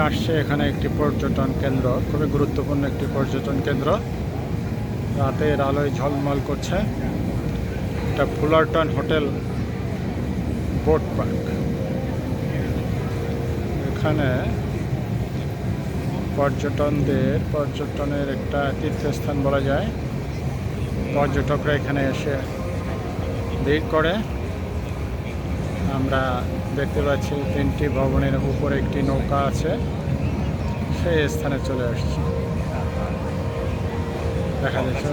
আসছে এখানে একটি পর্যটন কেন্দ্র, খুবই গুরুত্বপূর্ণ একটি পর্যটন কেন্দ্র। রাতের আলোয় ঝলমল করছে। এটা ফুলারটন হোটেল বোট পার্ক। এখানে পর্যটনের একটা তীর্থস্থান বলা যায়। পর্যটকরা এখানে এসে ভিড় করে। আমরা দেখতে পাচ্ছি 3টি ভবনের উপরে একটি নৌকা আছে, সেই স্থানে চলে আসছি। দেখা যাচ্ছে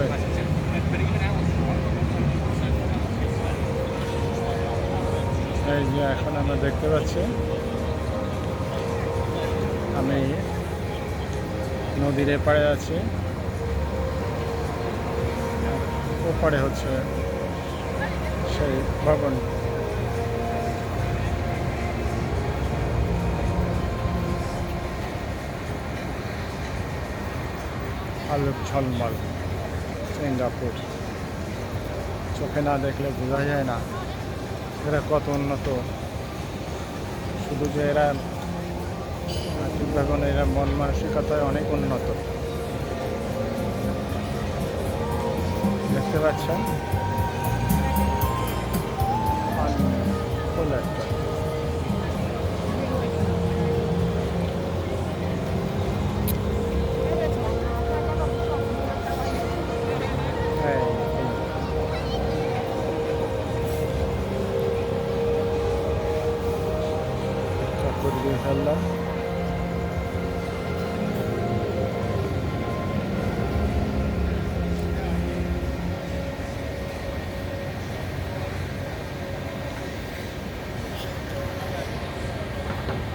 এই যে এখন আমরা দেখতে পাচ্ছি আমি নদীর এপারে আছি, ওপারে হচ্ছে সেই ভবন। আলোক ঝলমল সিঙ্গাপুর, চোখে না দেখলে বোঝা যায় না এরা কত উন্নত। শুধু যে এরা ঠিকভাবে এরা মন মানসিকতায় অনেক উন্নত। দেখতে পাচ্ছেন ফুল একটা চক্কর দিয়ে ফেললাম।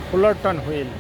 ফুলারটন হুইল।